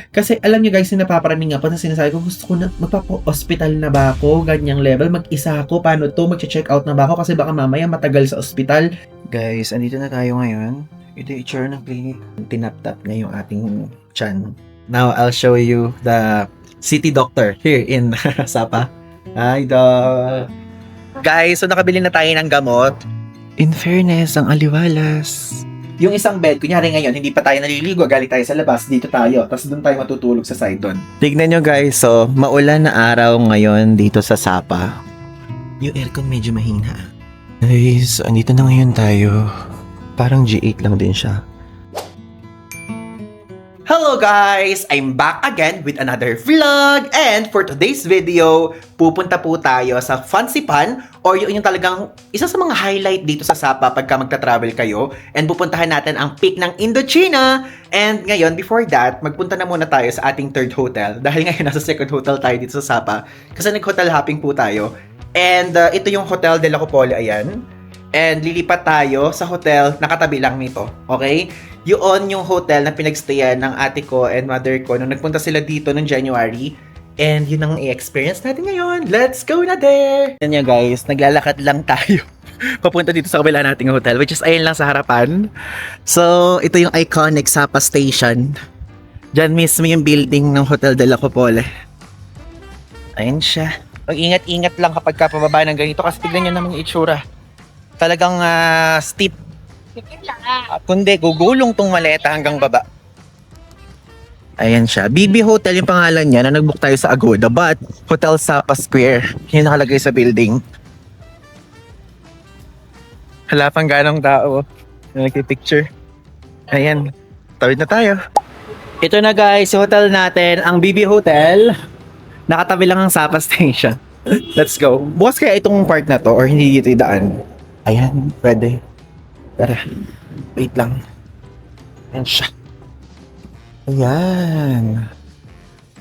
Kasi alam niyo guys, yung napaparaming nga po na sinasabi ko, gusto ko na, magpapa-hospital na ba ako, ganyang level, mag-isa ako, paano to, mag-check out na ba ako, kasi baka mamaya matagal sa ospital. Guys, andito na tayo ngayon. Ito yung itsura ng clinic. Tinap-tap niya yung ating chan. Now, I'll show you the city doctor here in Sapa. Hi, Doc! Guys, so nakabili na tayo ng gamot. In fairness, ang aliwalas. Yung isang bed, kunyari ngayon, hindi pa tayo naliligo, galing tayo sa labas, dito tayo, tapos doon tayo matutulog sa side doon. Tignan nyo guys, so, maulan na araw ngayon dito sa Sapa. Yung aircon medyo mahina. Guys, andito na ngayon tayo. Parang G8 lang din siya. Hello guys! I'm back again with another vlog, and for today's video, pupunta po tayo sa Fancy Pan, or yung talagang isa sa mga highlight dito sa Sapa pagka magta-travel kayo, and pupuntahan natin ang peak ng Indochina. And ngayon, before that, magpunta na muna tayo sa ating third hotel, dahil ngayon nasa second hotel tayo dito sa Sapa, kasi nag-hotel hopping po tayo. And ito yung Hotel de la Copole, ayan. And lilipat tayo sa hotel na katabi lang nito, okay? Yun yung hotel na pinagstayan ng ate ko and mother ko nung nagpunta sila dito noong January. And yun ang i-experience natin ngayon. Let's go na there! Yan nga guys, naglalakad lang tayo papunta dito sa kabila nating hotel, which is ayun lang sa harapan. So, ito yung iconic Sapa Station. Diyan mismo yung building ng Hotel de la Copole. Ayun siya. Mag-ingat-ingat lang kapag pababa ng ganito kasi tignan nyo naman yung itsura. Talagang steep. Kundi gugulong tong maleta hanggang baba. Ayan siya. BB Hotel yung pangalan niya na nag-book tayo sa Agoda, but Hotel Sapa Square yung nakalagay sa building. Hala pang ganong tao na nagpipicture. Ayan. Tawid na tayo. Ito na guys, yung hotel natin, ang BB Hotel. Nakatabi lang ang Sapa Station. Let's go. Bukas kaya itong part na to or hindi dito idaan? Ayan, pwede. Tara, wait lang. Ayan siya. Ayan.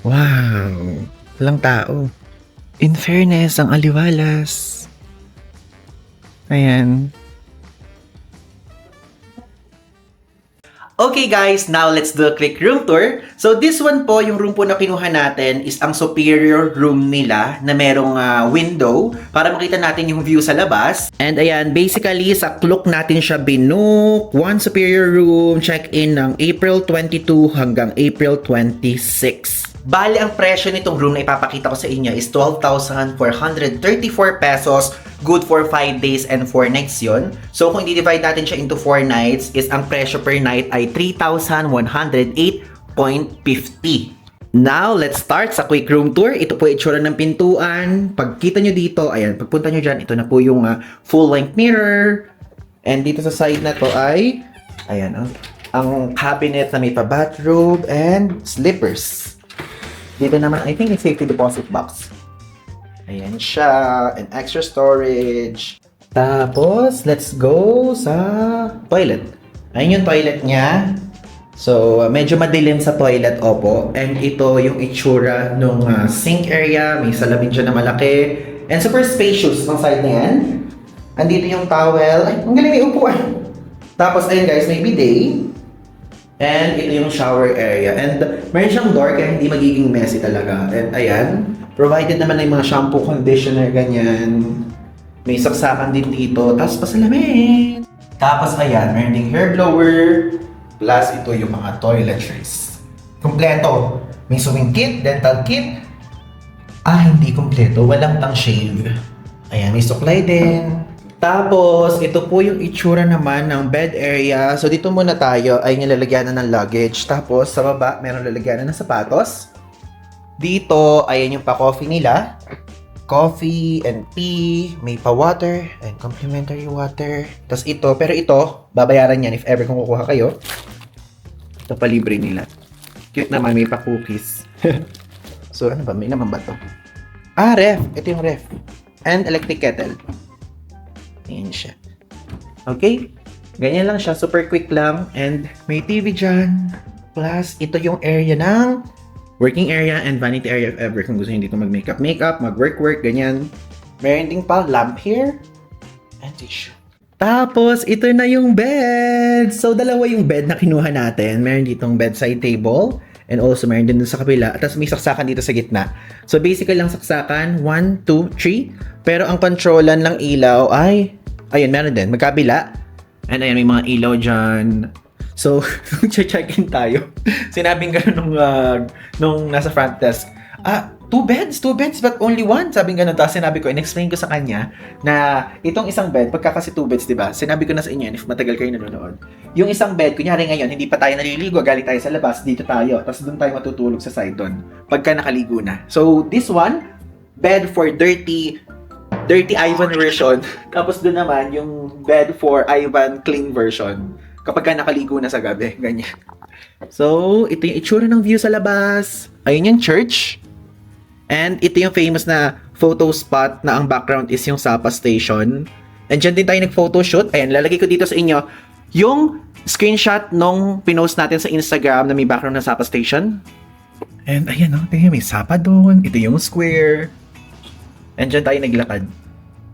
Wow. Walang tao. In fairness, ang aliwalas. Ayan. Okay guys, now let's do a quick room tour. So this one po, yung room po na kinuha natin is ang superior room nila na merong window para makita natin yung view sa labas. And ayan, basically sa clock natin siya binook. One superior room, check-in ng April 22 hanggang April 26. Bali, ang presyo nitong room na ipapakita ko sa inyo is 12,434 pesos. Good for 5 days and 4 nights yon. So, kung i-divide natin siya into 4 nights, is ang presyo per night ay 3,108.50. Now, let's start sa quick room tour. Ito po itsura ng pintuan. Pagkita nyo dito, ayan, pagpunta nyo dyan, ito na po yung full-length mirror. And dito sa side na to ay, ayan, ang cabinet na may pa-bathrobe and slippers. Dito naman, I think it's safety deposit box. Ayan siya. And extra storage. Tapos, let's go sa toilet. Ayun yung toilet niya. So, medyo madilim sa toilet, opo. And ito yung itsura nung sink area. May salamin dyan na malaki. And super spacious ng side na yan. Andito yung towel. Ay, ang galing, may upuan. Tapos, ayun guys, may bidet. And ito yung shower area. And meron siyang door kaya hindi magiging messy talaga. And ayan, provided naman na yung mga shampoo, conditioner, ganyan. May saksakan din dito. Tapos pasalamin. Tapos ayan, meron ding hair blower. Plus ito yung mga toiletries. Kompleto. May swimming kit, dental kit. Hindi kompleto. Walang pang shave. Ayan, may suklay din. Tapos, ito po yung itsura naman ng bed area. So, dito muna tayo ay nilalagyan na ng luggage. Tapos, sa baba, meron lalagyan na ng sapatos. Dito, ayan yung pa-coffee nila. Coffee and tea. May pa-water and complimentary water. Tapos ito, pero ito, babayaran yan if ever kung kukuha kayo. Ito pa libre nila. Cute naman, may pa-cookies. So, ano ba? May naman ba to? Ref. Ito yung ref. And electric kettle. Ayan siya. Okay? Ganyan lang siya. Super quick lang. And may TV dyan. Plus, ito yung area ng working area and vanity area if ever. Kung gusto nyo dito mag-makeup, mag-work, ganyan. Meron ding pa lamp here. And tissue. Tapos, ito na yung bed. So, dalawa yung bed na kinuha natin. Meron ditong bedside table. And also, meron din dun sa kabila. At tapos may saksakan dito sa gitna. So, basically lang saksakan, 1, 2, 3. Pero ang kontrolan ng ilaw ay, ayun, meron din, magkabila. And ayun, may mga ilaw dyan. So, nung check-in tayo, sinabing gano'n nung nasa front desk, two beds, but only one. Sabi nga tapos sinabi ko, in-explain ko sa kanya na itong isang bed, pagka kasi 2 beds, diba? Sinabi ko na sa inyo, if matagal kayo nanonood. Yung isang bed, kunyari ngayon, hindi pa tayo naliligo, galing tayo sa labas, dito tayo, tapos doon tayo matutulog sa side doon, pagka nakaligo na. So, this one, bed for dirty Ivan version. Tapos doon naman, yung bed for Ivan clean version. Kapag ka nakaligo na sa gabi, ganyan. So, ito yung itsura ng view sa labas. Ayun yung church. And ito yung famous na photo spot na ang background is yung Sapa Station. And dyan din tayo nag-photoshoot. Ayan, lalagay ko dito sa inyo yung screenshot nung pinost natin sa Instagram na may background ng Sapa Station. And ayan, tingnan, may Sapa doon. Ito yung square. And dyan tayo naglakad.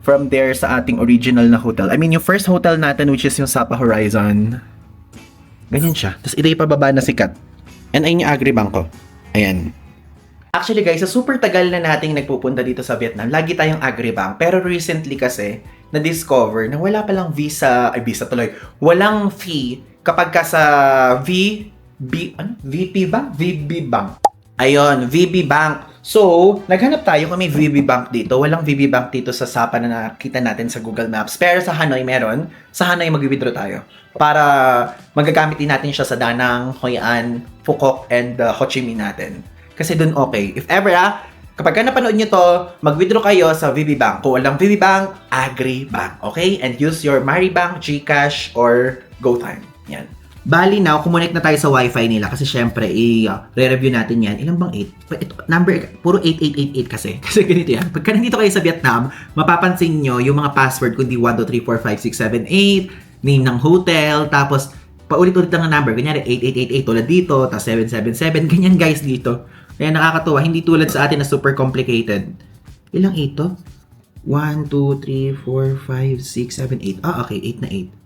From there sa ating original na hotel. I mean, yung first hotel natin, which is yung Sapa Horizon. Ganyan siya. Tapos ito yung pababa na sikat. And ayun yung Agribank ko. Ayan. Actually guys, sa super tagal na nating nagpupunta dito sa Vietnam, lagi tayong Agribank. Pero recently kasi, na-discover na wala palang visa walang fee kapag ka sa VP Bank? VB Bank. Ayun, VB Bank. So, naghanap tayo kung may VB Bank dito. Walang VB Bank dito sa Sapa na nakita natin sa Google Maps. Pero sa Hanoi meron. Sa Hanoi mag-withdraw tayo. Para magagamit din natin siya sa Danang, Hoi An, Phuoc, and Ho Chi Minh natin. Kasi dun okay. If ever kapag napanood nyo to, mag-withdraw kayo sa VB Bank. Kung walang VB Bank, Agri Bank. Okay? And use your Maribank, GCash, or GoTime. Yan. Bali now, kumonect na tayo sa wifi nila kasi syempre, re-review natin yan. Ilan bang 8? Ito, number, puro 8888 kasi. Kasi ganito yan. Pagka nandito kayo sa Vietnam, mapapansin nyo yung mga password, kundi 1, 2, 3, 4, 5, 6, 7, 8, name ng hotel, tapos paulit-ulit lang ang number. Kunyari, 8888 tulad dito, tapos 777, ganyan guys dito. Kaya nakakatuwa, hindi tulad sa atin na super complicated. Ilang 8 to? 1, 2, 3, 4, 5, 6, 7, 8. Okay, 8 na 8.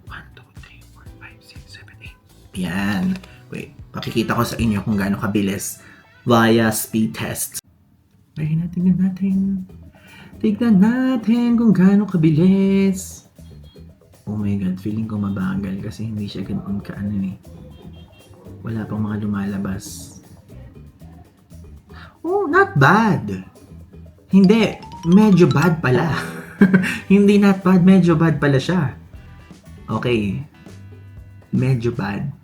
Yan. Wait, pakikita ko sa inyo kung gaano kabilis via speed test. Ay, tingnan natin. Tignan natin kung gaano kabilis. Oh my God, feeling ko mabagal kasi hindi siya ganun Wala pang mga lumalabas. Oh, not bad. Hindi, medyo bad pala. Hindi not bad, medyo bad pala siya. Okay. Medyo bad.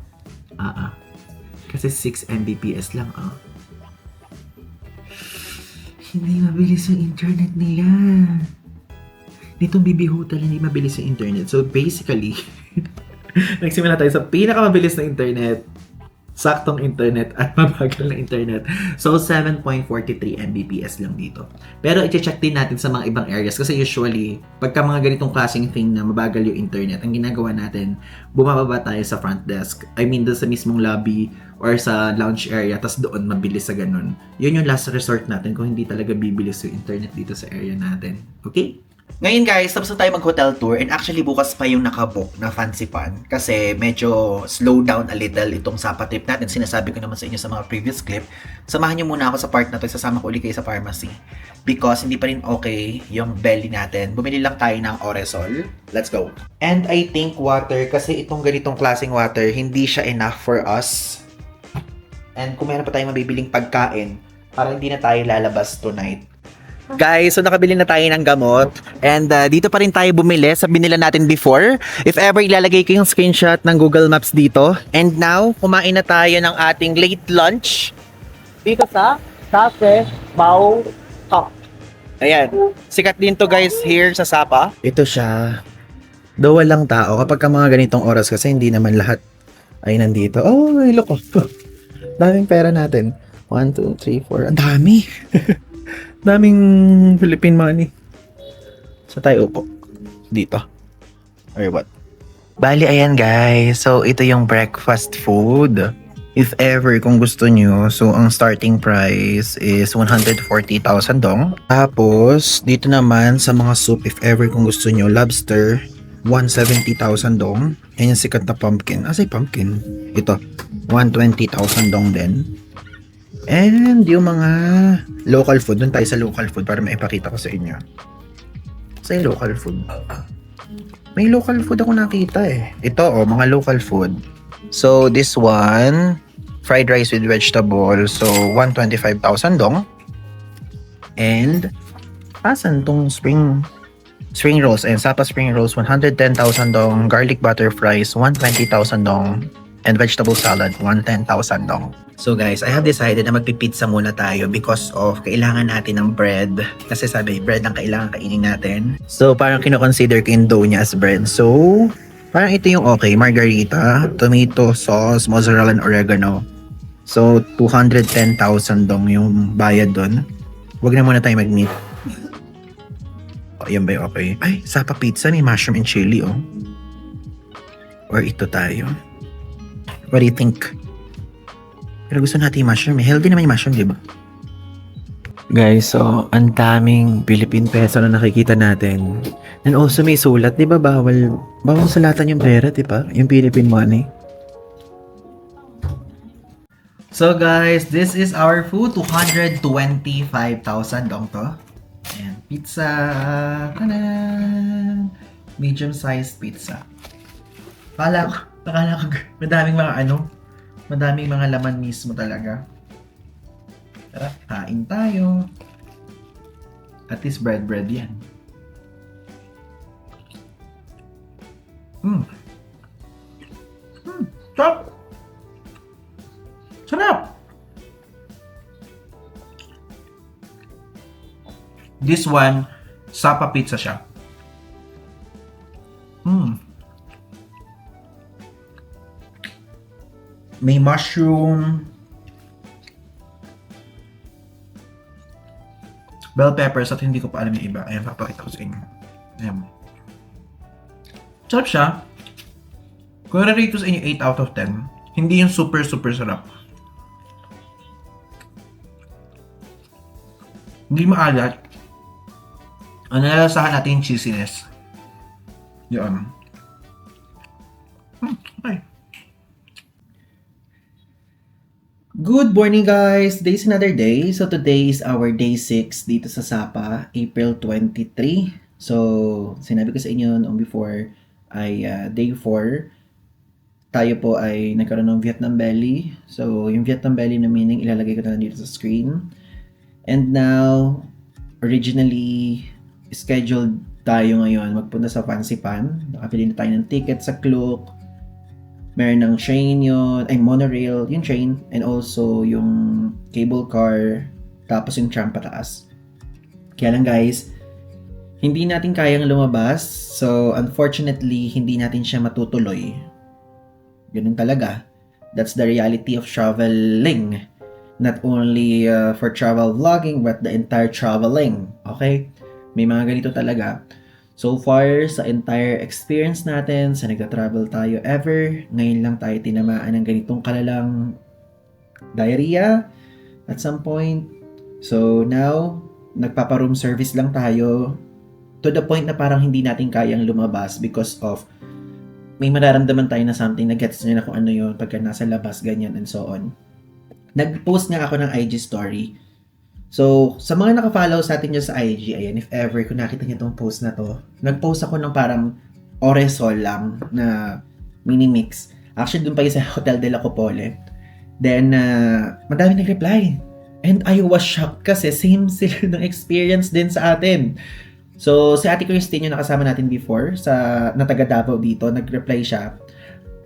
Kasi 6 Mbps lang, Hindi mabilis yung internet nila. Nitong BB Hotel, hindi mabilis yung internet. So, basically, nagsimula tayo sa pinakamabilis na internet, saktong internet, at mabagal na internet. So, 7.43 Mbps lang dito. Pero, i-check din natin sa mga ibang areas kasi usually, pagka mga ganitong klaseng thing na mabagal yung internet, ang ginagawa natin, bumababa tayo sa front desk. I mean, doon sa mismong lobby or sa lounge area, tas doon mabilis sa ganun. Yun yung last resort natin kung hindi talaga bibilis yung internet dito sa area natin. Okay? Ngayon guys, tapos na tayo mag-hotel tour and actually bukas pa yung nakabook na Fancy Pan kasi medyo slow down a little itong Sapa trip natin. Sinasabi ko naman sa inyo sa mga previous clip. Samahan nyo muna ako sa part na to, sasama ko ulit kayo sa pharmacy because hindi pa rin okay yung belly natin. Bumili lang tayo ng Oresol. Let's go! And I think water, kasi itong ganitong klaseng water, hindi siya enough for us. And kung meron pa tayong mabibiling pagkain, parang hindi na tayo lalabas tonight. Guys, so nakabili na tayo ng gamot and dito pa rin tayo bumili sa binila natin before. If ever, ilalagay ko yung screenshot ng Google Maps dito. And now, kumain na tayo ng ating late lunch dito sa Cafe Bao Top. Ayan, sikat din to guys here sa Sapa. Ito siya. Though walang tao kapag ka mga ganitong oras kasi hindi naman lahat ay nandito. Oh, look oh. Daming pera natin. 1, 2, 3, 4. Ang dami. Daming Philippine money. Sa tayo upo. Dito. Or what? Bali, ayan guys. So, ito yung breakfast food. If ever, kung gusto nyo. So, ang starting price is 140,000 dong. Tapos, dito naman sa mga soup, if ever kung gusto nyo, lobster, 170,000 dong. Yan yung sikat na pumpkin. Asay pumpkin. Ito, 120,000 dong din. And yung mga local food, dun tayo sa local food para maipakita ko sa inyo. Sa local food. May local food ako nakita eh. Ito mga local food. So this one, fried rice with vegetable. So 125,000 dong. And pasan tong spring rolls and Sapa spring rolls 110,000 dong, garlic butter fries 120,000 dong, and vegetable salad 110,000 dong. So guys, I have decided na magpipizza muna tayo because of kailangan natin ng bread. Kasi sabi, bread ang kailangan kainin natin. So parang kino-consider ko yung dough niya as bread. So parang ito yung okay, margarita, tomato sauce, mozzarella and oregano. So 210,000 dong yung bayad doon. Huwag na muna tayo mag-meat. Yan ba yung okay? Ay, Sapa pizza may mushroom and chili, oh. Or ito tayo. What do you think? Pero gusto natin yung mushroom. Healthy naman yung mushroom, di ba? Guys, so, ang daming Philippine peso na nakikita natin. And also may sulat, di ba? Bawal sulatan yung pera, di ba? Yung Philippine money. So guys, this is our food. 225,000 dong to. Ayan, pizza. Tanan! Medium-sized pizza. Akala ko, madaming mga laman mismo talaga. Tara, kain tayo. At least bread yan. Sarap! Sarap! This one, Sapa pizza siya. May mushroom, bell peppers, at hindi ko pa alam yung iba. Ayan, papakita ko sa inyo. Ayan. Sarap siya. Kung i-rate ko sa inyo 8 out of 10, hindi yung super sarap. Hindi maalat. Ang nalalasahan natin yung cheesiness. Yan. Okay. Good morning guys! Today's another day. So today is our day 6 dito sa Sapa, April 23. So sinabi ko sa inyo noong before ay day 4. Tayo po ay nagkaroon ng Vietnam Belly. So yung Vietnam Belly na meaning ilalagay ko na dito sa screen. And now, originally scheduled tayo ngayon magpunta sa Fancy Pan. Nakapili na tayo ng ticket sa Klook. Meron ng train yun, ay monorail, yung train, and also yung cable car, tapos yung tram pataas. Kaya lang guys, hindi natin kayang lumabas, so unfortunately, hindi natin siya matutuloy. Ganun talaga. That's the reality of traveling. Not only for travel vlogging, but the entire traveling. Okay? May mga ganito talaga. So far, sa entire experience natin, sa nagta-travel tayo ever, ngayon lang tayo tinamaan ng ganitong kalalang diarrhea at some point. So now, nagpapa-room service lang tayo to the point na parang hindi natin kayang lumabas because of may mararamdaman tayo na something na gets nyo na kung ano yun pagka nasa labas, ganyan and so on. Nag-post nga ako ng IG story. So, sa mga naka-follow sa atin dyan sa IG, ayan, if ever, kung nakita niyo itong post na to, nag-post ako ng parang oresol lang na mini-mix. Actually, dun pa yung sa Hotel de la Copole. Then, madami nag-reply. And I was shocked kasi same sila ng experience din sa atin. So, si Ate Christine yung nakasama natin before, na taga Davao dito, nag-reply siya.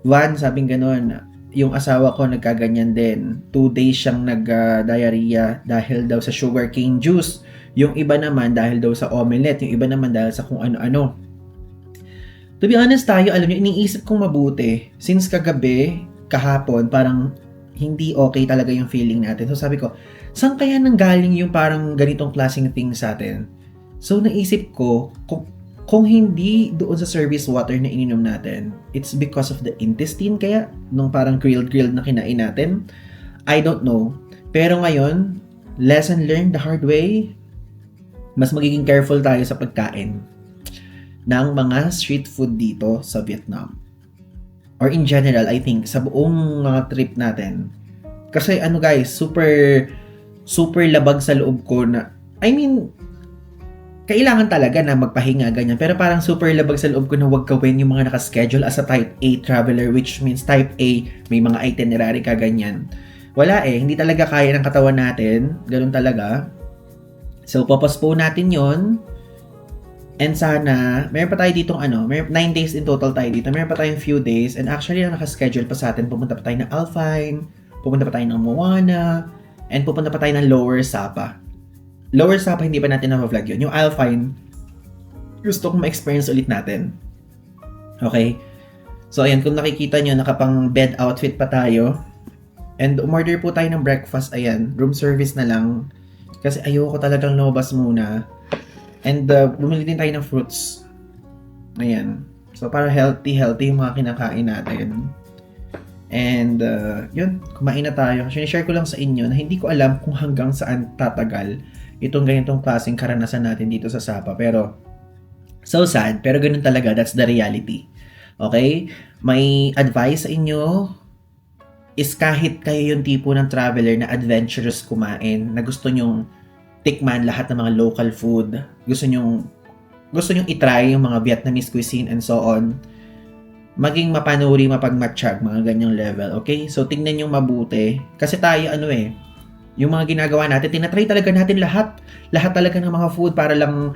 One, sabing ganun, yung asawa ko nagkaganyan din. 2 days siyang nag-diarrhea dahil daw sa sugarcane juice. Yung iba naman dahil daw sa omelette. Yung iba naman dahil sa kung ano-ano. To be honest tayo, alam niyo, iniisip kong mabuti. Since kagabi, kahapon, parang hindi okay talaga yung feeling natin. So sabi ko, saan kaya nanggaling yung parang ganitong klaseng thing sa atin? So naisip ko, kung hindi doon sa service water na ininom natin, it's because of the intestine kaya, nung parang grilled na kinain natin. I don't know. Pero ngayon, lesson learned the hard way, mas magiging careful tayo sa pagkain ng mga street food dito sa Vietnam. Or in general, I think, sa buong mga trip natin, Kasi ano guys, super labag sa loob ko na, I mean, kailangan talaga na magpahinga ganyan. Pero parang super labag sa loob ko na wag gawin yung mga nakaschedule as a type A traveler, which means type A, may mga itinerary ka ganyan. Wala eh, hindi talaga kaya ng katawan natin. Ganun talaga. So, popostpone natin yon. And sana, meron pa tayo ditong may 9 days in total tayo dito. Meron pa tayong few days. And actually, ang nakaschedule pa sa atin, pupunta pa tayo ng Alpine, pupunta pa tayo ng Moana, and pupunta pa tayo ng Lower Sapa. Lower Sapa, hindi pa natin na-vlog yun. Yung Alpine, gusto kong ma-experience ulit natin. Okay? So, ayan, kung nakikita nyo, nakapang bed outfit pa tayo. And umorder po tayo ng breakfast. Ayan, room service na lang. Kasi ayoko talagang lumabas muna. And bumili din tayo ng fruits. Ayan. So, para healthy yung mga kinakain natin. And, yun, kumain na tayo. Share ko lang sa inyo na hindi ko alam kung hanggang saan tatagal itong ganitong klaseng karanasan natin dito sa Sapa. Pero, so sad, pero ganun talaga. That's the reality. Okay? May advice sa inyo is kahit kayo yung tipo ng traveler na adventurous kumain, na gusto nyong tikman lahat ng mga local food, gusto nyong itry yung mga Vietnamese cuisine and so on, maging mapanuri, mapagmatsyag, mga ganyang level. Okay? So, tingnan yung mabuti. Kasi tayo, yung mga ginagawa natin, tinatry talaga natin lahat talaga ng mga food para lang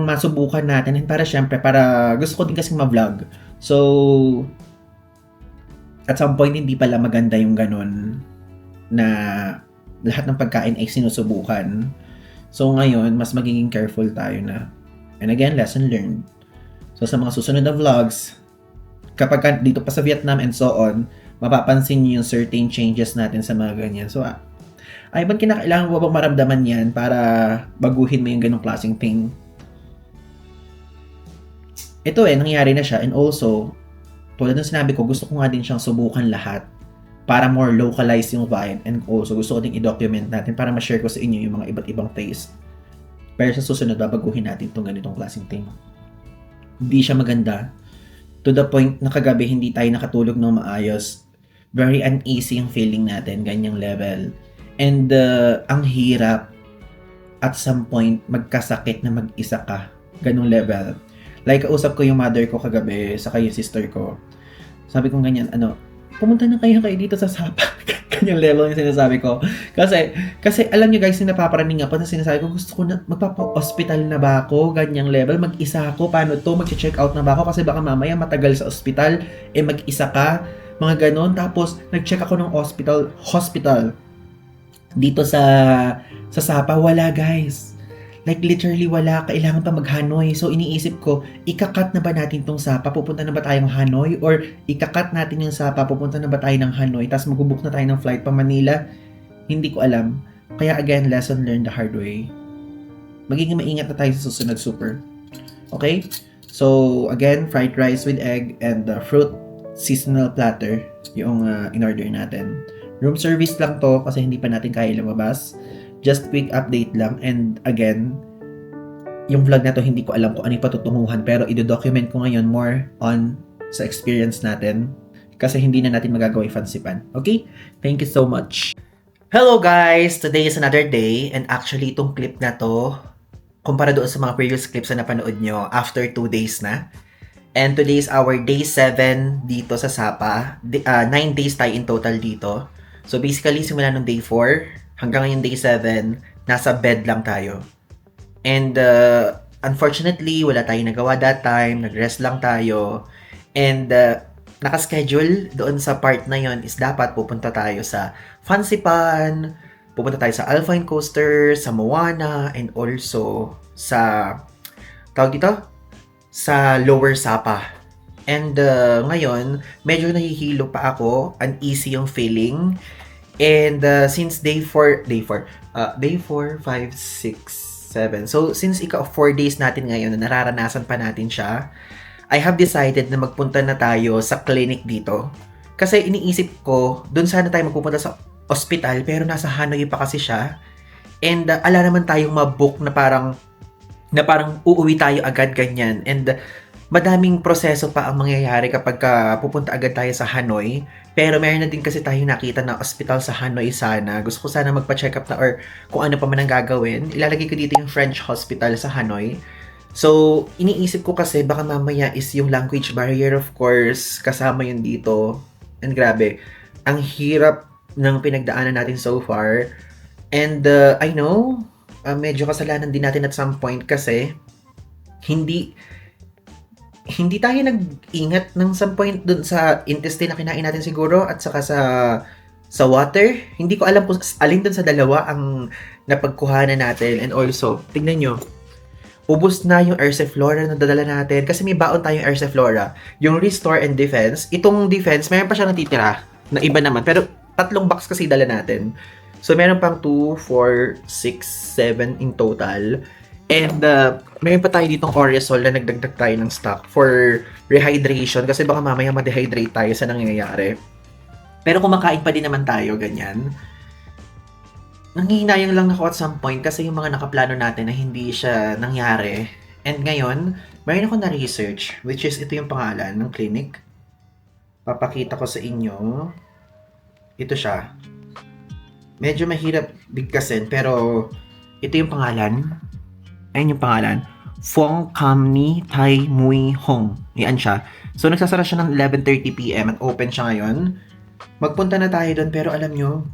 masubukan natin and para syempre, para gusto ko din kasing ma-vlog. So, at some point, hindi pala maganda yung ganun na lahat ng pagkain ay sinusubukan. So, ngayon, mas magiging careful tayo na. And again, lesson learned. So, sa mga susunod na vlogs, kapag dito pa sa Vietnam and so on, mapapansin niyo yung certain changes natin sa mga ganyan. So, ay ba't kinakailangan mo bang maramdaman yan para baguhin mo yung ganong klaseng thing? Ito nangyari na siya. And also, tulad ng sinabi ko, gusto ko nga din siyang subukan lahat para more localized yung vibe. And also, gusto ko din i-document natin para ma-share ko sa inyo yung mga iba't ibang taste. Pero sa susunod, babaguhin natin itong ganitong klaseng thing. Hindi siya maganda. To the point na kagabi, hindi tayo nakatulog ng maayos. Very uneasy yung feeling natin, ganyang level. And ang hirap at some point magkasakit na mag-isa ka. Ganong level. Like, kausap ko yung mother ko kagabi, saka yung sister ko. Sabi ko ganyan, pumunta na kayo dito sa Sapa. Ganyang level yung sinasabi ko. Kasi alam nyo guys, yung napaparaning nga pa na sinasabi ko, gusto ko na, magpapa-hospital na ba ako? Ganyang level, mag-isa ako. Paano to? Mag-check out na ba ako? Kasi baka mamaya matagal sa ospital. Mag-isa ka. Mga ganon. Tapos, nag-check ako ng hospital. Dito sa Sapa, wala guys. Like literally wala, kailangan pa mag-Hanoi. So iniisip ko, ikakat na ba natin tong Sapa? Pupunta na ba tayong Hanoi? Or ikakat natin yung Sapa, pupunta na ba tayo ng Hanoi? Tapos mag-book na tayo ng flight pa Manila? Hindi ko alam. Kaya again, lesson learned the hard way. Magiging maingat na tayo sa susunod super. Okay? So again, fried rice with egg and the fruit seasonal platter yung in-order natin. Room service lang to kasi hindi pa natin kaya lumabas. Just quick update lang. And again, yung vlog na to hindi ko alam kung ano yung patutunguhan pero i-document ko ngayon more on sa experience natin kasi hindi na natin magagawa yung fansipan. Okay? Thank you so much. Hello guys! Today is another day and actually itong clip na to kumpara doon sa mga previous clips na napanood nyo after 2 days na. And today is our day 7 dito sa Sapa. 9 days tayo in total dito. So basically, simula nung day 4 hanggang ngayon day 7, nasa bed lang tayo. And unfortunately, wala tayong nagawa that time. Nag-rest lang tayo. And nakaschedule doon sa part na yon is dapat pupunta tayo sa Fansipan, pupunta tayo sa Alpine Coaster, sa Moana, and also sa sa Lower Sapa. And ngayon, medyo nahihilo pa ako, uneasy yung feeling. And since day 4, 5, 6, 7. So since 4 days natin ngayon na nararanasan pa natin siya, I have decided na magpunta na tayo sa clinic dito. Kasi iniisip ko, doon sana tayo magpupunta sa ospital, pero nasa Hanoi pa kasi siya. And ala naman tayong mabook na parang uuwi tayo agad ganyan. And madaming proseso pa ang mangyayari kapag pupunta agad tayo sa Hanoi. Pero meron na din kasi tayong nakita na ospital sa Hanoi sana. Gusto ko sana magpa-check up na or kung ano pa man ang gagawin. Ilalagay ko dito yung French hospital sa Hanoi. So, iniisip ko kasi baka mamaya is yung language barrier, of course, kasama yun dito. And grabe, ang hirap ng pinagdaanan natin so far. And I know, medyo kasalanan din natin at some point kasi hindi hindi tayo nag-ingat ng some point dun sa intestine na kinain natin siguro at saka sa water. Hindi ko alam kung alin dun sa dalawa ang napagkuhanan natin. And also, tignan nyo, ubos na yung Ursiflora na dadala natin kasi may baon tayong Ursiflora. Yung Restore and Defense. Itong Defense, meron pa siya natitira na iba naman. Pero 3 box kasi dala natin. So, meron pang 2, 4, 6, 7 in total. And mayroon pa tayo ditong Oresol na nagdagdag tayo ng stock for rehydration kasi baka mamaya ma-dehydrate tayo sa nangyayari. Pero kumakain pa din naman tayo, ganyan. Nanghihinayang lang ako at some point kasi yung mga nakaplano natin na hindi siya nangyari. And ngayon, mayroon ako na-research, which is ito yung pangalan ng clinic. Papakita ko sa inyo. Ito siya. Medyo mahirap bigkasin, pero ito yung pangalan. Ayun yung pangalan. Phong Cam Ni Tai Mui Hong. Yan siya. So, nagsasara siya ng 11:30 PM at open siya ngayon. Magpunta na tayo doon, pero alam nyo,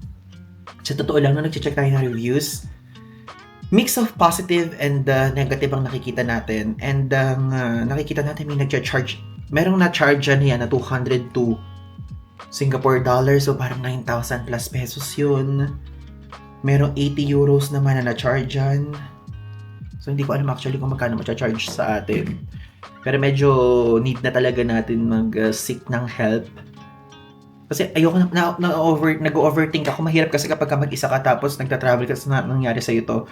sa totoo lang, nung nag-check tayo ng reviews, mix of positive and negative ang nakikita natin. And nakikita natin may nag-charge. Merong na-charge yan na 202 Singapore dollars. So, parang 9,000 plus pesos yun. Merong 80 euros naman na na-charge yan. So, hindi ko alam actually kung magkano ma-charge sa atin. Pero medyo need na talaga natin mag-seek ng help. Kasi ayoko nag-overthink ako. Mahirap kasi kapag mag-isa ka tapos nagta-travel kasi nangyari sa'yo to.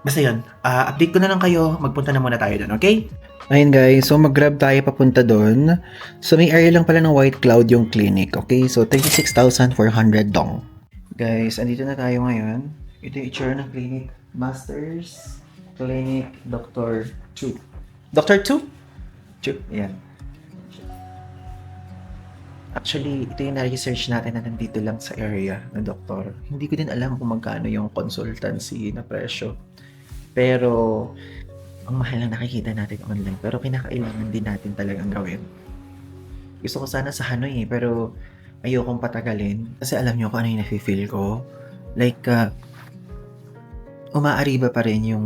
Basta yun. Update ko na lang kayo. Magpunta na muna tayo doon, okay? Ayun guys, so mag-grab tayo papunta doon. So may area lang pala ng White Cloud yung clinic, okay? So 36,400 dong. Guys, andito na tayo ngayon. Ito yung itsura ng clinic. Masters Clinic Dr. Chu. Dr. Chu? Chu, yan. Actually, ito yung na-research natin na nandito lang sa area na doktor. Hindi ko din alam kung magkano yung consultancy na presyo. Pero, ang mahal na nakikita natin online. Pero kinakailangan din natin talagang gawin. Gusto ko sana sa Hanoi pero ayokong patagalin. Kasi alam nyo kung ano yung nafe-feel ko. Like, umaariba pa rin yung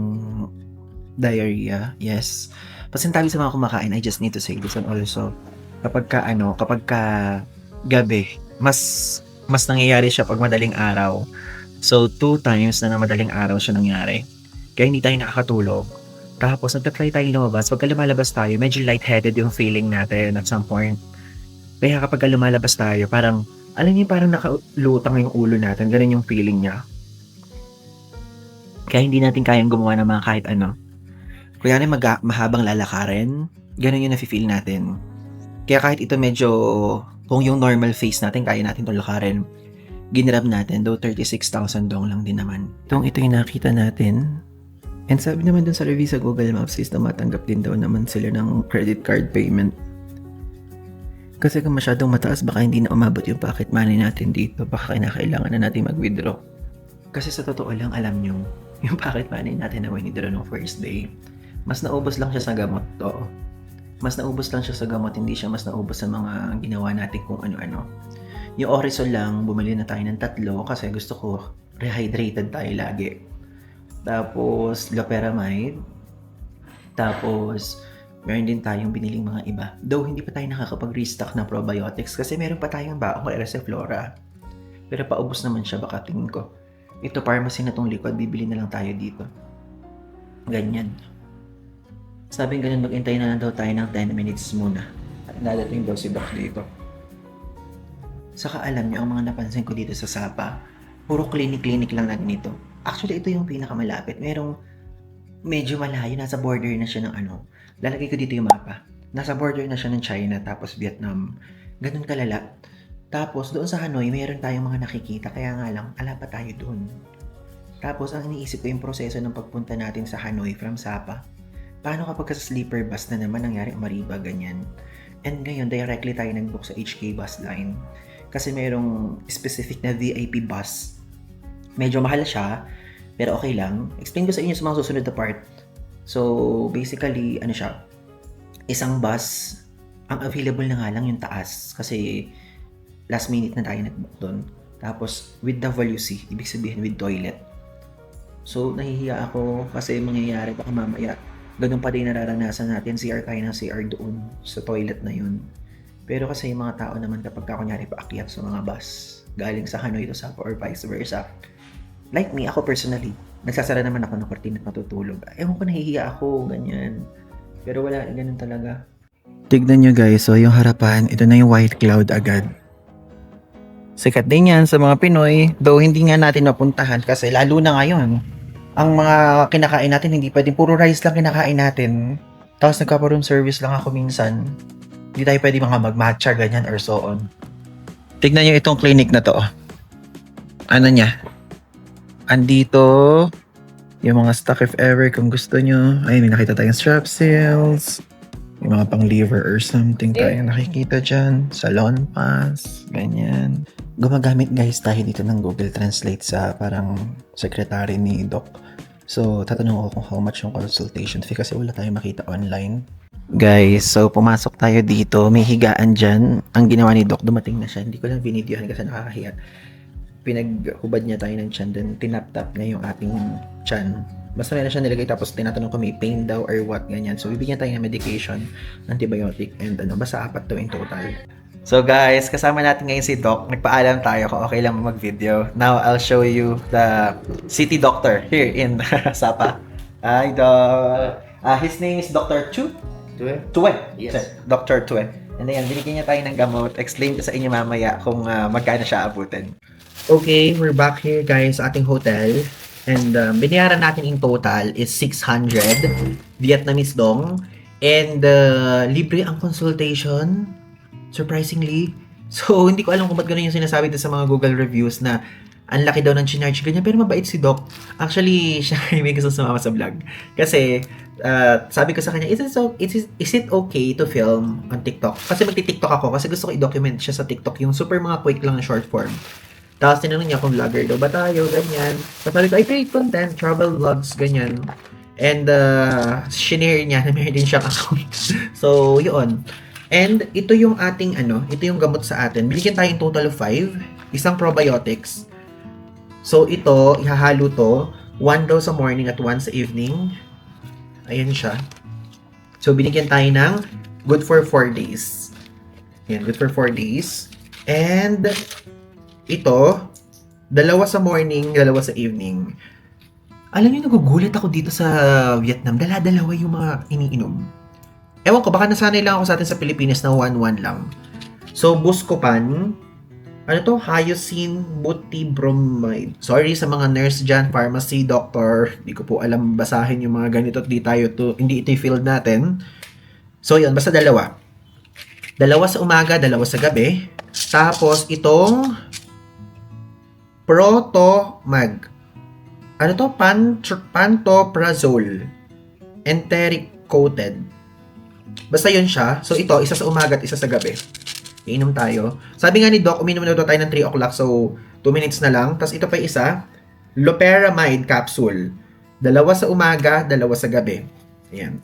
diarrhea. Yes. Pasintabi sa mga kumakain, I just need to say this one also. Kapag ka gabi, mas nangyayari siya pag madaling araw. So, 2 times na madaling araw siya nangyari. Kaya hindi tayo nakakatulog. Tapos, nagtatry tayo lumabas. Pagka lumalabas tayo, medyo lightheaded yung feeling natin at some point. Kaya kapag lumalabas tayo, parang, alam niyo, parang nakalutang yung ulo natin. Ganun yung feeling niya. Kaya hindi natin kayang gumawa ng mga kahit ano. Kaya mahabang lalakarin, ganun yung nafe-feel natin. Kaya kahit ito medyo, kung yung normal face natin, kaya natin itong lakarin, ginrab natin, though 36,000 dong lang din naman. Ito yung nakita natin. And sabi naman dun sa review sa Google Maps is tumatanggap din daw naman sila ng credit card payment. Kasi kung masyadong mataas, baka hindi na umabot yung pocket money natin dito. Baka kinakailangan na natin mag-withdraw. Kasi sa totoo lang, alam nyo, yung pocket money natin na withdraw ng first day, mas naubos lang siya sa gamot to. Mas naubos lang siya sa gamot, hindi siya mas naubos sa mga ginawa natin kung ano-ano. Yung Oresol lang, bumili na tayo ng 3 kasi gusto ko rehydrated tayo lagi. Tapos, loperamide. Tapos, meron din tayong biniling mga iba. Though, hindi pa tayo nakakapag-restock ng probiotics kasi meron pa tayong baong Ursiflora. Pero paubos naman siya, baka tingin ko. Ito, pharmacy na tong likod, bibili na lang tayo dito. Ganyan. Sabing ganun, mag-intay na lang daw tayo ng 10 minutes muna. At nadating daw si Doc dito. Saka alam niyo, ang mga napansin ko dito sa Sapa, puro clinic lang na ganito. Actually, ito yung pinakamalapit. Merong medyo malayo, nasa border na siya ng ano. Lalagay ko dito yung mapa. Nasa border na siya ng China, tapos Vietnam. Ganun kalala. Tapos, doon sa Hanoi, meron tayong mga nakikita. Kaya nga lang, ala pa tayo doon. Tapos, ang iniisip ko yung proseso ng pagpunta natin sa Hanoi from Sapa. paano kapag sa sleeper bus na naman nangyari umariba, ganyan. And ngayon, directly tayo nag-book sa HK bus line. Kasi mayroong specific na VIP bus. Medyo mahal siya, pero okay lang. Explain ko sa inyo sa mga susunod na part. So, basically, ano siya, isang bus, ang available na nga lang yung taas. Kasi last minute na tayo nag-book doon. Tapos, with WC, ibig sabihin with toilet. So, nahihiya ako kasi mangyayari baka mamaya. Ganun pa din nararanasan natin, CR tayo ng CR doon sa toilet na yun. Pero kasi yung mga tao naman kapag kunyari paakyat sa mga bus, galing sa Hanoi to Sapa or vice versa. Like me, ako personally, nagsasara naman ako ng kortina at matutulog. Ewan ko, nahihiya ako, ganyan. Pero wala, ganun talaga. Tignan nyo guys, so yung harapan, ito na yung white cloud agad. Sikat din yan sa mga Pinoy, though hindi nga natin napuntahan kasi lalo na ngayon. Ang mga kinakain natin, hindi pwedeng puro rice lang kinakain natin. Tapos nagka-room service lang ako minsan. Hindi tayo pwede mga mag-matcha, ganyan, or so on. Tignan nyo itong clinic na to. Ano niya? Andito, yung mga stock if ever, kung gusto nyo. Ay, may nakita tayong strap sales. Yung mga pang liver or something tayo nakikita dyan. Salon pass, ganyan. Gumagamit guys tayo dito ng Google Translate sa parang secretary ni Doc. So, tatanong ako kung how much yung consultation fee kasi wala tayong makita online. Guys, so pumasok tayo dito. May higaan dyan. Ang ginawa ni Doc, dumating na siya. Hindi ko lang binidyohan kasi nakakahiya. Pinaghubad niya tayo ng tiyan, then tinap-tap niya yung ating tiyan. Basta meron siya nilagay tapos tinatanong ko may pain daw or what, ganyan. So, bibigyan tayo ng medication, antibiotic, and basta 4 to in total. So guys, kasama natin ngayon si Doc. Nagpaalam tayo kung okay lang mag-video. Now, I'll show you the city doctor here in Sapa. Hi, Doc. His name is Dr. Tue. Yes. Dr. Tue. And then, binigyan niya tayo ng gamot. Explain ko sa inyo mamaya kung magkano siya abutin. Okay, we're back here guys sa ating hotel. And binayaran natin in total is 600 Vietnamese dong. And libre ang consultation. Surprisingly. So, hindi ko alam kung ba't ganun yung sinasabi sa mga Google reviews na ang laki daw ng chinarge ganyan. Pero mabait si Doc. Actually, siya may gusto sumama sa vlog. Kasi, sabi ko sa kanya, is it okay to film on TikTok? Kasi magti-TikTok ako. Kasi gusto ko i-document siya sa TikTok. Yung super mga quick lang na short form. Tapos tinanong niya kung vlogger daw ba tayo, ganyan. Tapos sabi ko, I create content, travel vlogs, ganyan. And, shinare niya na meron din siyang account. So, yun. And, ito yung ating, ito yung gamot sa atin. Binigyan tayo in total of 5. Isang probiotics. So, ito, ihahalo to. 1 daw sa morning at 1 sa evening. Ayan siya. So, binigyan tayo ng good for 4 days. Ayan, good for 4 days. And, ito, 2 sa morning, 2 sa evening. Alam niyo, nagugulat ako dito sa Vietnam. Dala-dalawa yung mga iniinom. Ewan ko, baka nasanay lang ako sa atin sa Pilipinas na 1-1 lang. So, Buscopan, Hyoscine Butyrbromide. Sorry sa mga nurse dyan, pharmacy, doctor. Hindi ko po alam basahin yung mga ganito at hindi ito yung field natin. So, yun, basta 2. 2 sa umaga, 2 sa gabi. Tapos, itong Protomag. Pantoprazole. Enteric coated. Basta yun siya. So, ito, isa sa umaga at isa sa gabi. Iinom tayo. Sabi nga ni Doc, uminom na daw tayo ng 3 o'clock. So, 2 minutes na lang. Tapos, ito pa isa. Loperamide capsule. 2 sa umaga, 2 sa gabi. Ayan.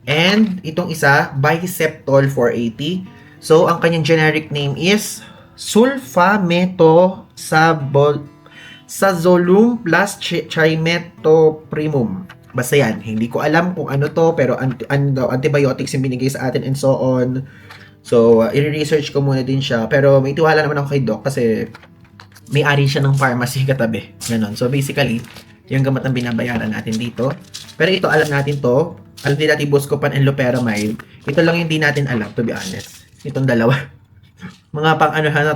And, itong isa, Biceptol 480. So, ang kanyang generic name is Sulfamethoxazolum plus Trimetoprimum. Basta yan, hindi ko alam kung ano to, pero antibiotics yung binigay sa atin and so on. So, i-research ko muna din siya. Pero may tiwala naman ako kay Doc kasi may-ari siya ng pharmacy katabi. Ganon. So, basically, yung gamot ang binabayaran natin dito. Pero ito, alam natin to. Alam din natin Buscopan and Loperamide. Ito lang yung di natin alam, to be honest. Itong dalawa. Mga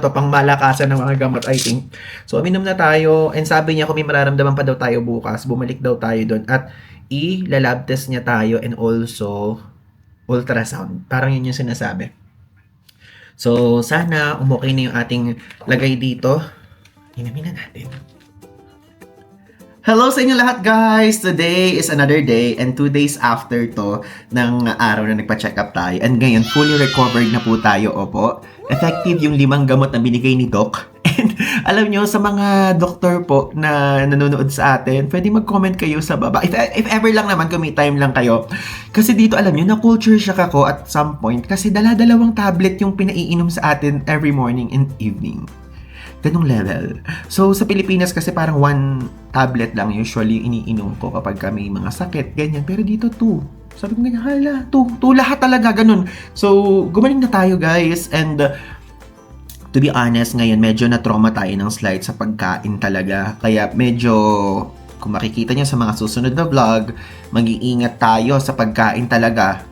pang malakasan ng mga gamot, I think. So, uminom na tayo. And sabi niya, kung may mararamdaman pa daw tayo bukas, bumalik daw tayo doon. At i-lab test niya tayo and also ultrasound. Parang yun yung sinasabi. So, sana umokay na yung ating lagay dito. Inamin na natin. Hello sa inyo lahat guys! Today is another day and 2 days after to ng araw na nagpa-check up tayo. And ngayon, fully recovered na po tayo, opo. Effective yung 5 gamot na binigay ni Doc. And alam nyo, sa mga doktor po na nanonood sa atin, pwede mag-comment kayo sa baba. If ever lang naman, kung may time lang kayo. Kasi dito, alam nyo, na-culture shock ako at some point kasi dala-dalawang tablet yung pinaiinom sa atin every morning and evening. Ganong level. So, sa Pilipinas kasi parang 1 tablet lang usually iniinom ko kapag may mga sakit, ganyan. Pero dito 2. Sabi ko ganyan, hala, 2 lahat talaga, ganun. So, gumaling na tayo guys. And to be honest, ngayon medyo na-trauma tayo ng slide sa pagkain talaga. Kaya medyo, kung makikita nyo sa mga susunod na vlog, mag-iingat tayo sa pagkain talaga.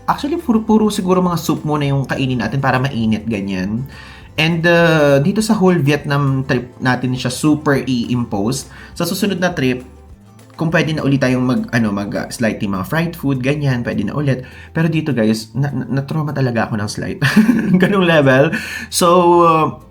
Actually, puro siguro mga soup muna yung kainin natin para mainit, ganyan. And dito sa whole Vietnam trip natin siya super i-impose. Sa susunod na trip, kung pwede na ulit tayong slightly mga fried food, ganyan, pwede na ulit. Pero dito guys, na-trauma talaga ako ng slight. Ganong level. So,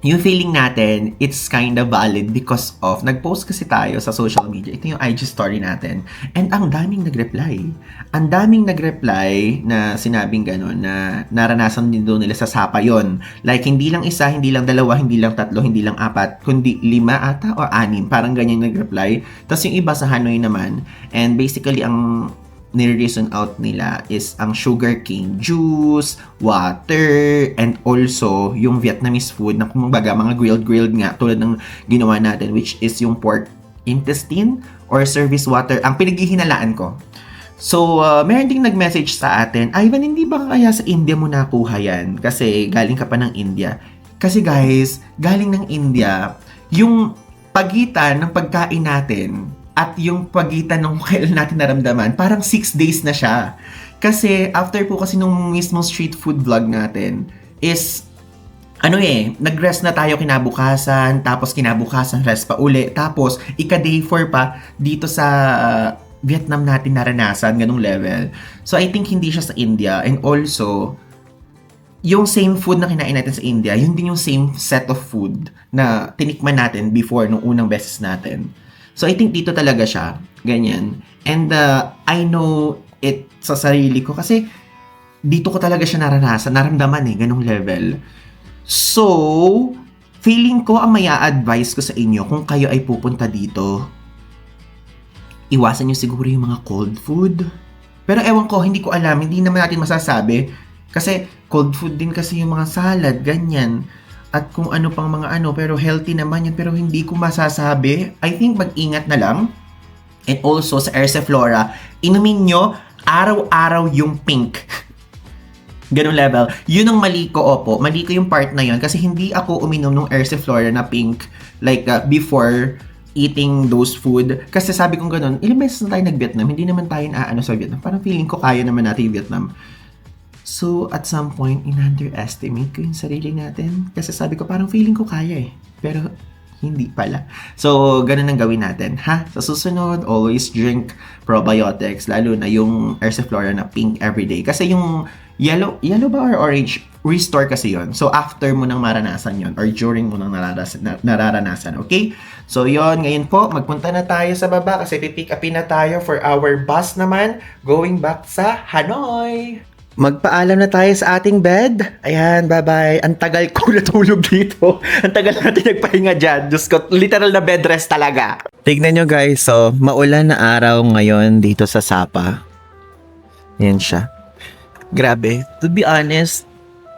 yung feeling natin, it's kind of valid because of, nag-post kasi tayo sa social media. Ito yung IG story natin. And ang daming nag-reply. Ang daming nag-reply na sinabing gano'n, na naranasan din doon nila sa Sapa yon. Like, hindi lang isa, hindi lang dalawa, hindi lang tatlo, hindi lang 4, kundi 5 ata o 6. Parang ganyan nag-reply. Tapos yung iba sa Hanoi naman. And basically, ang nire-reason out nila is ang sugarcane juice, water, and also yung Vietnamese food na kumbaga mga grilled nga tulad ng ginawa natin, which is yung pork intestine or service water. Ang pinaghihinalaan ko. So, meron ding nag-message sa atin, Ivan, hindi ba kaya sa India mo nakuha yan? Kasi galing ka pa ng India. Kasi guys, galing ng India, yung pagitan ng pagkain natin at yung pagitan ng kailan natin naramdaman, parang 6 days na siya. Kasi after po kasi nung mismo street food vlog natin, is, nag-rest na tayo kinabukasan, tapos kinabukasan rest pa uli, tapos ika-day 4 pa dito sa Vietnam natin naranasan, ganung level. So I think hindi siya sa India, and also, yung same food na kinain natin sa India, yun din yung same set of food na tinikman natin before nung unang beses natin. So, I think dito talaga siya. Ganyan. And I know it sa sarili ko kasi dito ko talaga siya naranasan, naramdaman ganong level. So, feeling ko ang maya advice ko sa inyo kung kayo ay pupunta dito, iwasan nyo siguro yung mga cold food. Pero ewan ko, hindi ko alam, hindi naman natin masasabi. Kasi cold food din kasi yung mga salad, ganyan. At kung ano pang mga pero healthy naman yun, pero hindi ko masasabi. I think mag-ingat na lang. And also sa Erceflora, inumin nyo araw-araw yung pink. Ganun level. Yun ang mali ko, opo. Mali ko yung part na yun kasi hindi ako uminom ng Erceflora na pink like before eating those food. Kasi sabi kong ganun, ilang beses na tayo nag-Vietnam, hindi naman tayo sa Vietnam. Parang feeling ko kaya naman natin yung Vietnam. So, at some point, in-underestimate ko yung sarili natin. Kasi sabi ko, parang feeling ko kaya Pero, hindi pala. So, ganun ang gawin natin, ha? Sa susunod, always drink probiotics, lalo na yung Erceflora na pink everyday. Kasi yung yellow ba or orange? Restore kasi yon. So, after mo nang maranasan yon or during mo nang nararanasan, okay? So, yon. Ngayon po, magpunta na tayo sa baba kasi pipick upin na tayo for our bus naman going back sa Hanoi. Magpaalam na tayo sa ating bed. Ayan, bye-bye. Ang tagal ko natulog dito. Ang tagal natin nagpahinga dyan. Diyos ko, literal na bed rest talaga. Tignan nyo guys, so, maulan na araw ngayon dito sa Sapa. Ayan siya. Grabe. To be honest,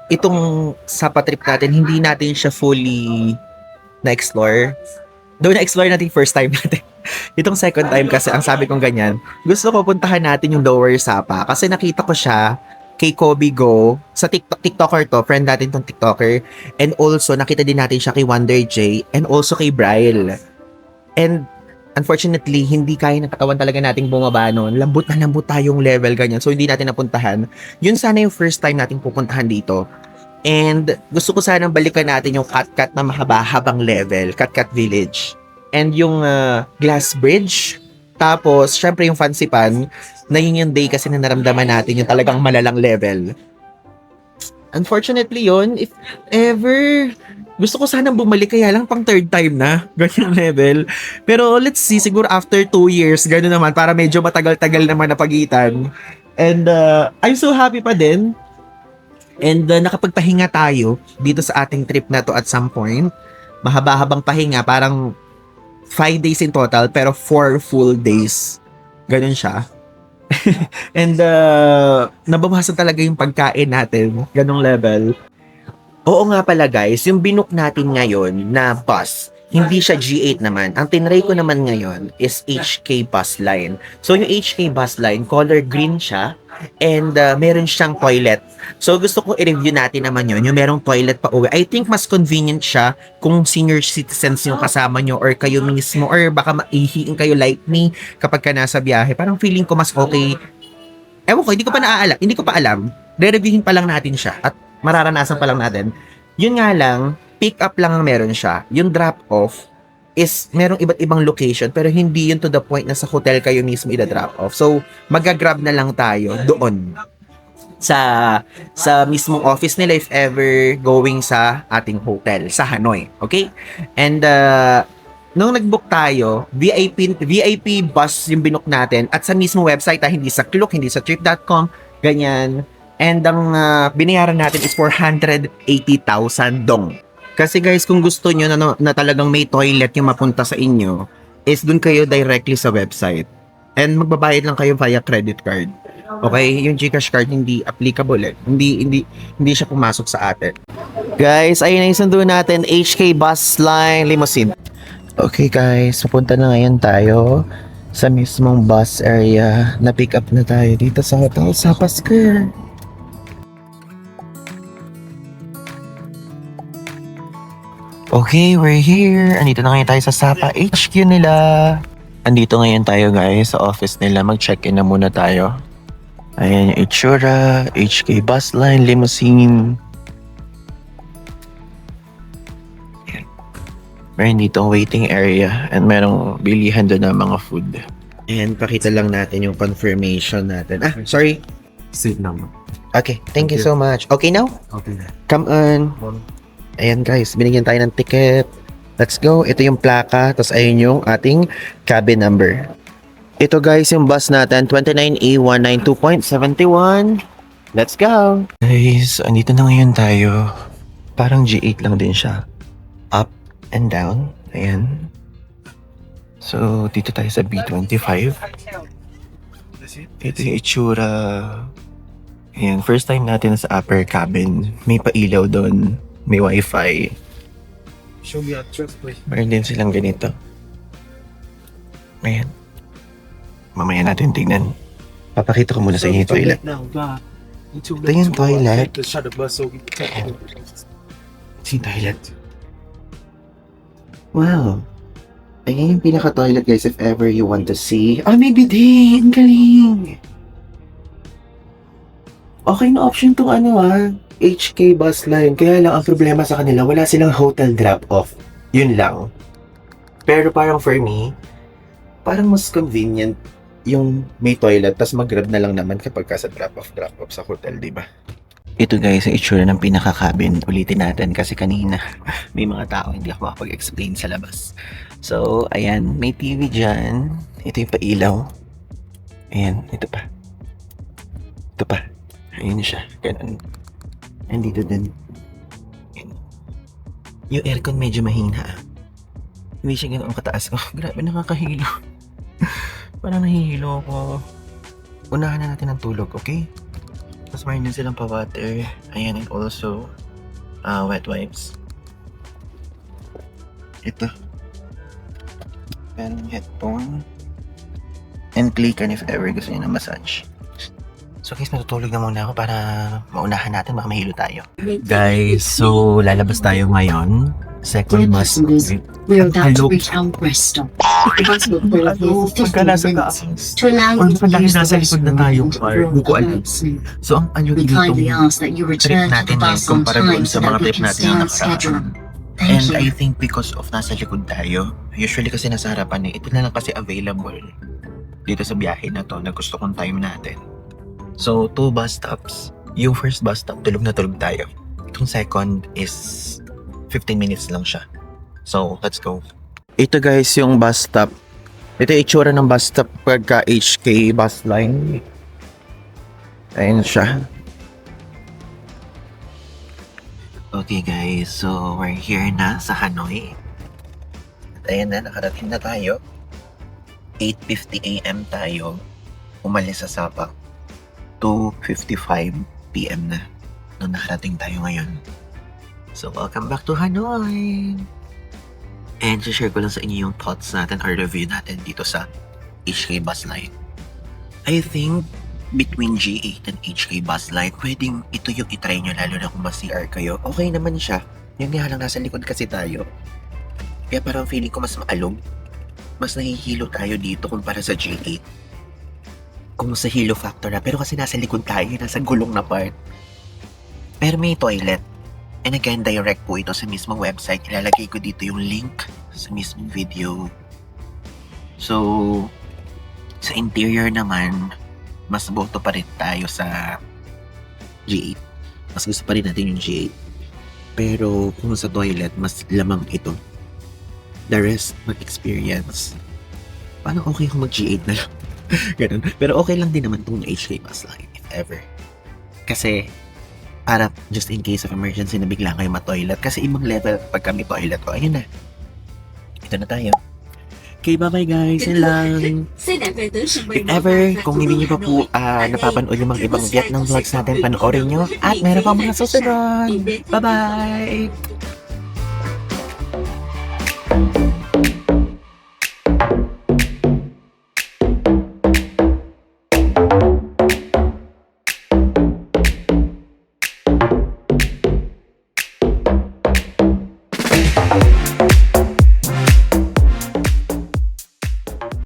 itong Sapa trip natin, hindi natin siya fully na-explore. Though na-explore natin first time natin. Itong second time kasi, ang sabi kong ganyan, gusto ko puntahan natin yung Lower Sapa kasi nakita ko siya kay Kobe Go, sa TikToker to, friend natin tong TikToker, and also nakita din natin siya kay Wonder J, and also kay Bryle. And unfortunately, hindi kaya ng katawan talaga nating bumaba noon. Lambot na lambot tayong level, ganyan. So, hindi natin napuntahan. Yun sana yung first time nating pupuntahan dito. And gusto ko sanang balikan natin yung Cat-Cat na mahaba-habang level, Cat-Cat Village. And yung Glass Bridge. Tapos, syempre yung Fancy Pan, na yun yung day kasi na naramdaman natin yung talagang malalang level. Unfortunately yun, if ever Gusto ko sanang bumalik, kaya lang pang third time na. Ganyang level. Pero let's see, siguro after 2 years, gano'n naman, para medyo matagal-tagal naman na pagitan. And I'm so happy pa din. And nakapagpahinga tayo dito sa ating trip na to at some point. Mahaba-habang pahinga, parang 5 days in total, pero 4 full days. Ganun siya. And nabawasan talaga yung pagkain natin. Ganong level. Oo nga pala guys, yung binook natin ngayon na bus, hindi siya G8 naman. Ang tinry ko naman ngayon is HK bus line. So yung HK bus line, color green siya and meron siyang toilet. So gusto ko i-review natin naman yun, yung merong toilet pa uwi. I think mas convenient siya kung senior citizens yung kasama nyo or kayo mismo or baka maihiin kayo like me kapag ka nasa biyahe. Parang feeling ko mas okay. Ewan ko, hindi ko pa alam. Re-reviewin pa lang natin siya at mararanasan pa lang natin. Yun nga lang, pick up lang ang meron siya. Yung drop off is merong iba't ibang location pero hindi yun to the point na sa hotel kayo mismo i-drop off. So, mag-grab na lang tayo doon sa mismong office nila if ever going sa ating hotel sa Hanoi. Okay? And nung nag-book tayo, VIP bus yung binook natin at sa mismo website, hindi sa Klook, hindi sa trip.com, ganyan. And ang binayaran natin is 480,000 dong. Kasi guys, kung gusto nyo na talagang may toilet yung mapunta sa inyo, is dun kayo directly sa website. And magbabayad lang kayo via credit card. Okay? Yung GCash card hindi applicable eh. Hindi siya pumasok sa atin. Guys, ayun na yung sundo natin, HK Bus Line Limousine. Okay guys, pupunta na ngayon tayo sa mismong bus area. Na-pick up na tayo dito sa hotel sa Pasker. Okay, we're here. Andito na ngayon tayo sa Sapa HQ nila. Andito ngayon tayo guys sa office nila. Mag-check-in na muna tayo. Ayan yung itsura, HK Bus Line Limousine. Ayan. Meron dito ang waiting area and merong bilihan doon ng mga food. And pakita lang natin yung confirmation natin. Sorry. Seat number. Okay, thank you so much. Okay now? Okay. Come on. Ayan guys, binigyan tayo ng ticket. Let's go. Ito yung plaka, tapos ayun yung ating cabin number. Ito guys, yung bus natin, 29A192.71. Let's go! Guys, andito na ngayon tayo. Parang G8 lang din siya. Up and down. Ayan. So, dito tayo sa B25. Ito yung itsura. Ayan, first time natin sa upper cabin. May pailaw doon. May wifi. Show me address, please. Meron din silang ganito. Ayan. Mamaya natin tingnan. Papakita ko muna sa inyo yung toilet. Ito yung toilet. Ito yung toilet. Wow. Ayan yung pinaka-toilet guys if ever you want to see. May bidet! Ang galing! Okay na option tong HK bus line. Kaya lang ang problema sa kanila, wala silang hotel drop-off. Yun lang. Pero parang for me, parang mas convenient yung may toilet tas mag-grab na lang naman kapag sa drop-off sa hotel, di ba? Ito guys, ang itsura ng pinaka-cabin. Ulitin natin kasi kanina may mga tao hindi ako makapag-explain sa labas. So, ayan, may TV dyan. Ito yung pailaw. Ayan, ito pa. Ito pa. Ayan siya. Ganun. Andito din. Yung aircon medyo mahina. Hindi siya ganoon kataas. Oh, grabe, nakakahilo. Parang nahihilo ako. Unahan na natin ang tulog, okay? Tapos mayroon din silang pa-water. Ayan, and also wet wipes. Ito. Meron headphone. And clicker if ever gusto niyo na massage. So guys, matutulog na muna ako para maunahan natin, baka mahilo tayo. Guys, so lalabas tayo ngayon. Second bus. We're about to reach our rest stop. The bus will pull up here for 15 minutes to allow you to use the restroom before the sleep. So ang We kindly ask that you return to the bus on time so that we can stay on schedule. And Thank I you. think because of nasa likod tayo, usually kasi nasa harapan ito na lang kasi available dito sa biyahe na to na gusto kong time natin. So, 2 bus stops. Yung first bus stop, tulog na tulog tayo. Itong second is 15 minutes lang siya. So, let's go. Ito guys, yung bus stop. Ito yung itsura ng bus stop pagka HK bus line. Ayan siya. Okay guys, so we're here na sa Hanoi. At ayan na, nakarating na tayo. 8:50 AM tayo. Umalis sa Sapa. 2:55 PM na. Nung nakarating tayo ngayon. So, welcome back to Hanoi! And share ko lang sa inyo yung thoughts natin or review natin dito sa HK bus line. I think between G8 and HK bus line, pwedeng ito yung itry nyo lalo na kung mas-CR kayo. Okay naman siya. Yung nga lang nasa likod kasi tayo. Kaya parang feeling ko mas maalog. Mas nahihilo tayo dito kumpara sa G8. Kung sa hilo factor na. Pero kasi nasa likod tayo, nasa gulong na part. Pero may toilet. And again, direct po ito sa mismong website. Ilalagay ko dito yung link sa mismong video. So, sa interior naman, mas boto pa rin tayo sa G8. Mas gusto pa rin natin yung G8. Pero kung sa toilet, mas lamang ito. The rest, mag-experience. Paano okay kung mag-G8 na lang? Ganun. Pero okay lang din naman itong HK bus line, if ever. Kasi, para just in case of emergency na bigla kayo ma-toilet. Kasi ibang level pag kami toilet ko. Ayun na. Ito na tayo. Okay, bye-bye guys. Yun lang. If ever, kung hindi nyo pa po napapanood yung mga ibang Vietnam vlogs natin, panoorin nyo. At meron pa mga susunod. Bye-bye!